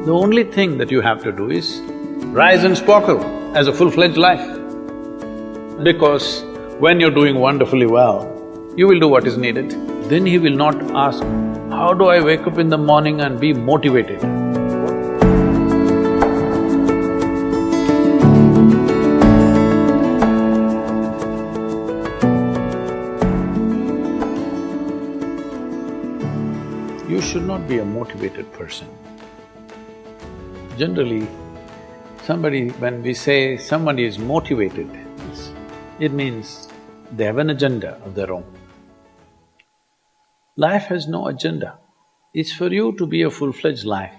The only thing that you have to do is rise and sparkle as a full-fledged life. Because when you're doing wonderfully well, you will do what is needed. Then he will not ask, how do I wake up in the morning and be motivated? You should not be a motivated person. Generally, when we say somebody is motivated, it means they have an agenda of their own. Life has no agenda. It's for you to be a full-fledged life.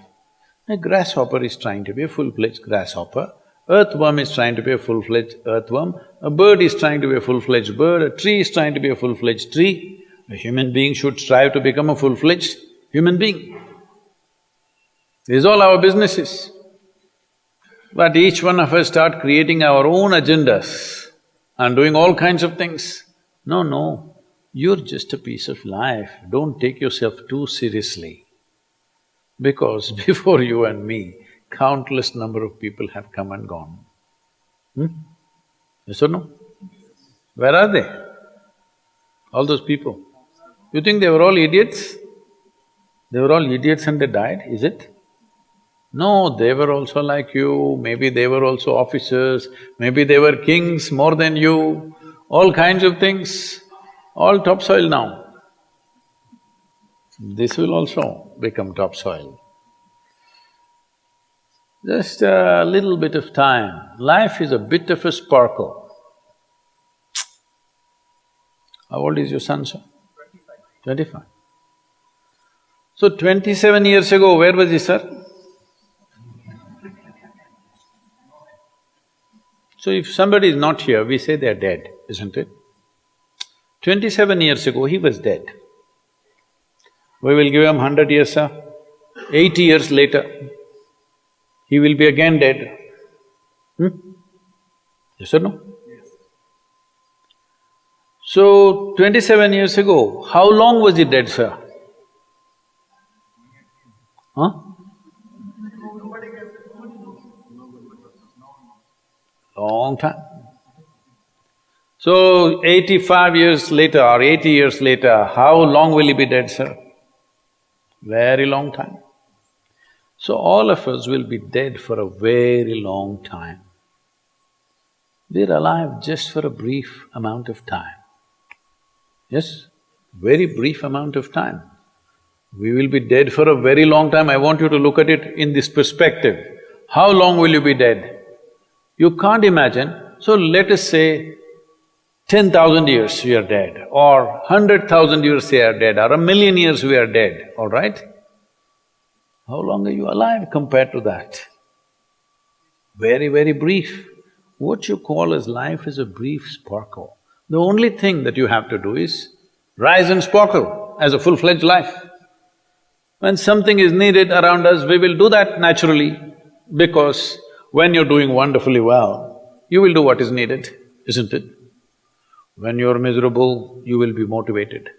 A grasshopper is trying to be a full-fledged grasshopper, earthworm is trying to be a full-fledged earthworm, a bird is trying to be a full-fledged bird, a tree is trying to be a full-fledged tree. A human being should strive to become a full-fledged human being. This is all our businesses. But each one of us start creating our own agendas and doing all kinds of things. No, you're just a piece of life, don't take yourself too seriously. Because before you and me, countless number of people have come and gone. Yes or no? Where are they? All those people. You think they were all idiots? They were all idiots and they died, is it? No, they were also like you, maybe they were also officers, maybe they were kings more than you, all kinds of things, all topsoil now. This will also become topsoil. Just a little bit of time. Life is a bit of a sparkle. How old is your son, sir? 25. So 27 years ago, where was he, sir? So if somebody is not here, we say they are dead, isn't it? 27 years ago, he was dead. We will give him 100 years, sir. 80 years later, he will be again dead. Yes or no? Yes. So, 27 years ago, how long was he dead, sir? Huh? Long time. So, 85 years later or 80 years later, how long will he be dead, sir? Very long time. So, all of us will be dead for a very long time. We're alive just for a brief amount of time. Yes, very brief amount of time. We will be dead for a very long time. I want you to look at it in this perspective. How long will you be dead? You can't imagine. So let us say 10,000 years we are dead, or 100,000 years we are dead, or 1,000,000 years we are dead, all right? How long are you alive compared to that? Very, very brief. What you call as life is a brief sparkle. The only thing that you have to do is rise and sparkle as a full-fledged life. When something is needed around us, we will do that naturally, because when you're doing wonderfully well, you will do what is needed, isn't it? When you're miserable, you will be motivated.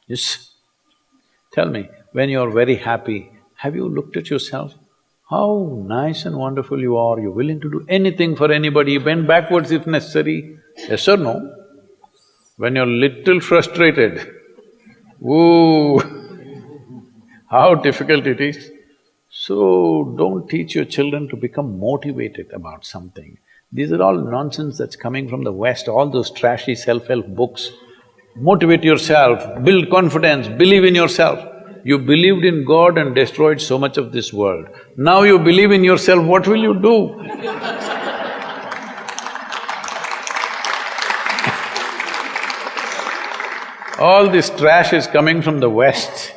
Yes? Tell me, when you're very happy, have you looked at yourself? How nice and wonderful you are, you're willing to do anything for anybody, bend backwards if necessary. Yes or no? When you're little frustrated, ooh, how difficult it is. So, don't teach your children to become motivated about something. These are all nonsense that's coming from the West, all those trashy self-help books. Motivate yourself, build confidence, believe in yourself. You believed in God and destroyed so much of this world. Now you believe in yourself, what will you do? All this trash is coming from the West.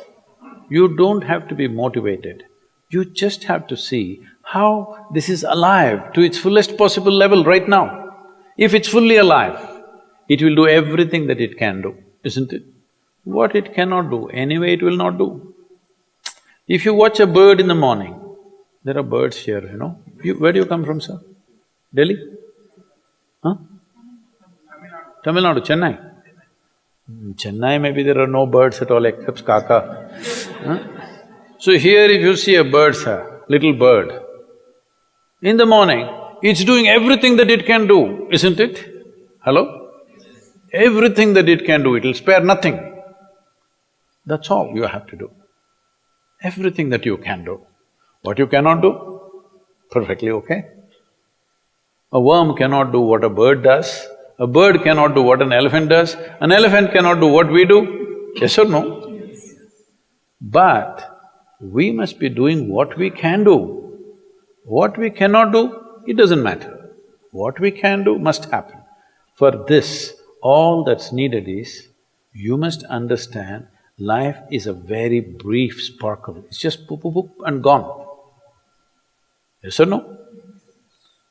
You don't have to be motivated. You just have to see how this is alive to its fullest possible level right now. If it's fully alive, it will do everything that it can do, isn't it? What it cannot do, anyway it will not do. If you watch a bird in the morning, there are birds here, you know. Where do you come from, sir? Delhi? Huh? Tamil Nadu, Chennai? Chennai, maybe there are no birds at all except kaka. Huh? So here if you see a bird, sir, little bird, in the morning, it's doing everything that it can do, isn't it? Hello? Everything that it can do, it'll spare nothing. That's all you have to do. Everything that you can do. What you cannot do, perfectly okay. A worm cannot do what a bird does, a bird cannot do what an elephant does, an elephant cannot do what we do, yes or no? Yes. But we must be doing what we can do. What we cannot do, it doesn't matter. What we can do must happen. For this, all that's needed is, you must understand life is a very brief sparkle, it's just poop, poop, poop and gone. Yes or no?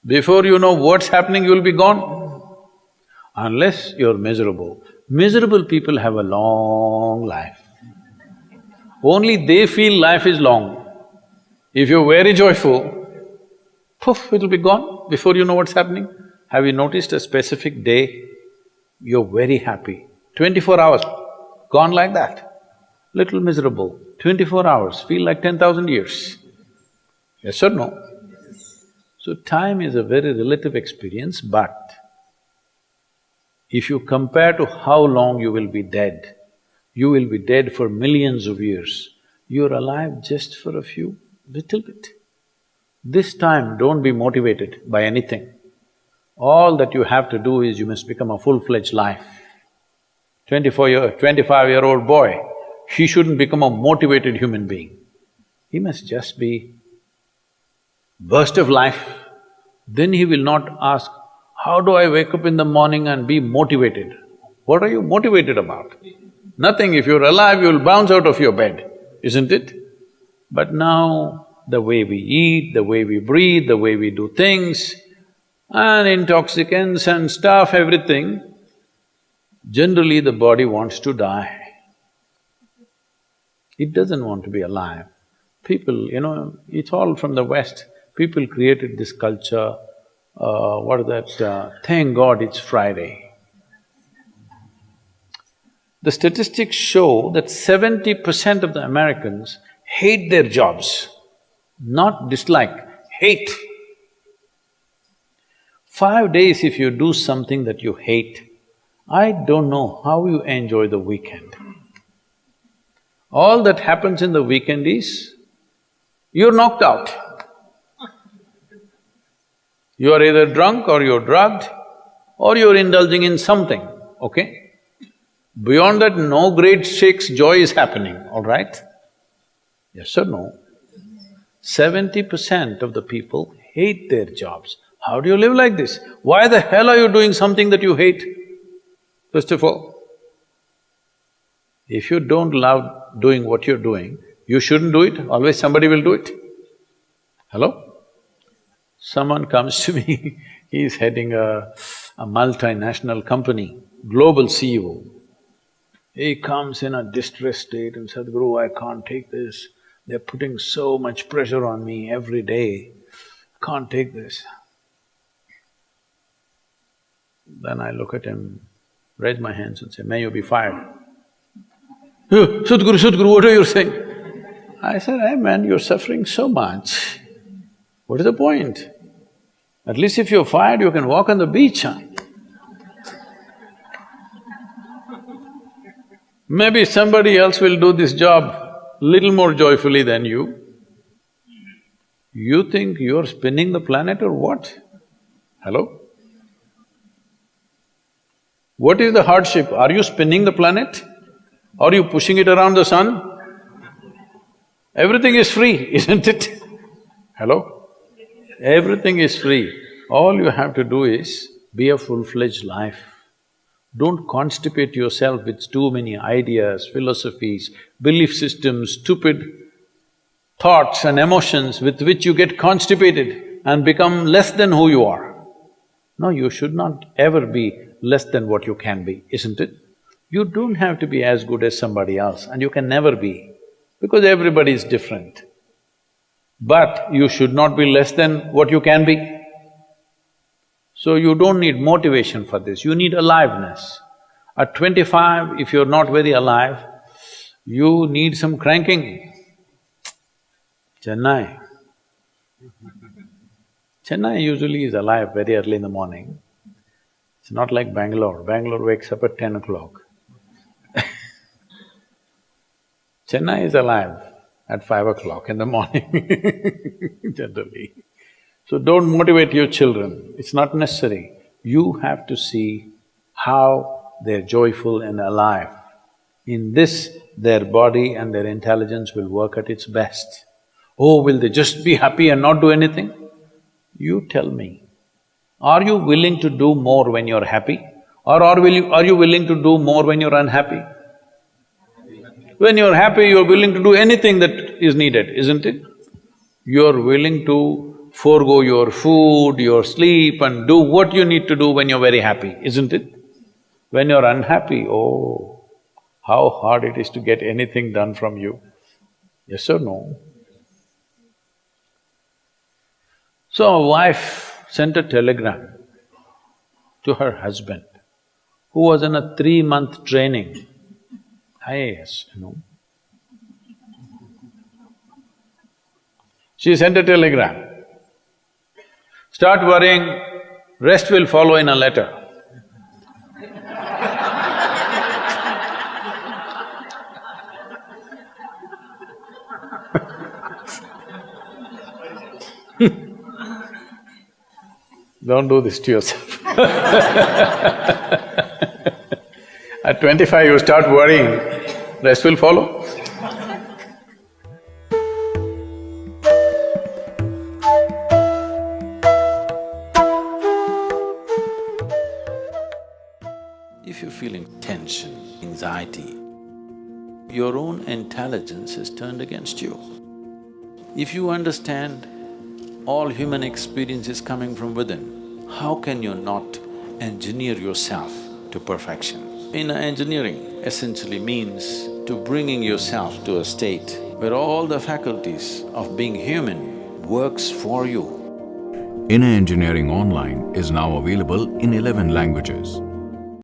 Before you know what's happening, you'll be gone. Unless you're miserable. Miserable people have a long life. Only they feel life is long. If you're very joyful, poof, it'll be gone before you know what's happening. Have you noticed a specific day, you're very happy, 24 hours, gone like that. Little miserable, 24 hours, feel like 10,000 years. Yes or no? So time is a very relative experience, but if you compare to how long you will be dead, you will be dead for millions of years. You're alive just for a few, little bit. This time, don't be motivated by anything. All that you have to do is you must become a full-fledged life. 25-year-old boy, he shouldn't become a motivated human being. He must just be burst of life. Then he will not ask, how do I wake up in the morning and be motivated? What are you motivated about? Nothing. If you're alive, you'll bounce out of your bed, isn't it? But now, the way we eat, the way we breathe, the way we do things, and intoxicants and stuff, everything, generally the body wants to die. It doesn't want to be alive. People, it's all from the West. People created this culture, what is that, thank God it's Friday. The statistics show that 70% of the Americans hate their jobs. Not dislike, hate. 5 days if you do something that you hate, I don't know how you enjoy the weekend. All that happens in the weekend is, you're knocked out. You are either drunk or you're drugged or you're indulging in something, okay? Beyond that, no great shakes joy is happening, all right? Yes or no? 70% of the people hate their jobs. How do you live like this? Why the hell are you doing something that you hate? First of all, if you don't love doing what you're doing, you shouldn't do it, always somebody will do it. Hello? Someone comes to me, he's heading a multinational company, global CEO. He comes in a distressed state and said, Sadhguru, I can't take this. They're putting so much pressure on me every day, can't take this. Then I look at him, raise my hands and say, may you be fired. Sadhguru, what are you saying? I said, hey man, you're suffering so much. What is the point? At least if you're fired, you can walk on the beach, huh? Maybe somebody else will do this job little more joyfully than you. You think you're spinning the planet or what? Hello? What is the hardship? Are you spinning the planet? Are you pushing it around the sun? Everything is free, isn't it? Hello? Everything is free. All you have to do is be a full-fledged life. Don't constipate yourself with too many ideas, philosophies, belief systems, stupid thoughts and emotions with which you get constipated and become less than who you are. No, you should not ever be less than what you can be, isn't it? You don't have to be as good as somebody else and you can never be, because everybody is different. But you should not be less than what you can be. So you don't need motivation for this, you need aliveness. At 25, if you're not very alive, you need some cranking. Chennai. Chennai usually is alive very early in the morning. It's not like Bangalore. Bangalore wakes up at 10 o'clock. Chennai is alive at 5 o'clock in the morning, generally. So don't motivate your children, it's not necessary. You have to see how they're joyful and alive. In this, their body and their intelligence will work at its best. Oh, will they just be happy and not do anything? You tell me, are you willing to do more when you're happy? Or are you willing to do more when you're unhappy? When you're happy, you're willing to do anything that is needed, isn't it? You're willing to forego your food, your sleep and do what you need to do when you're very happy, isn't it? When you're unhappy, oh, how hard it is to get anything done from you. Yes or no? So a wife sent a telegram to her husband, who was in a 3-month training, IAS, you know. She sent a telegram, start worrying, rest will follow in a letter. Don't do this to yourself. At 25 you start worrying, rest will follow. If you're feeling tension, anxiety, your own intelligence is turned against you. If you understand all human experience is coming from within, how can you not engineer yourself to perfection? Inner engineering essentially means to bringing yourself to a state where all the faculties of being human works for you. Inner Engineering Online is now available in 11 languages.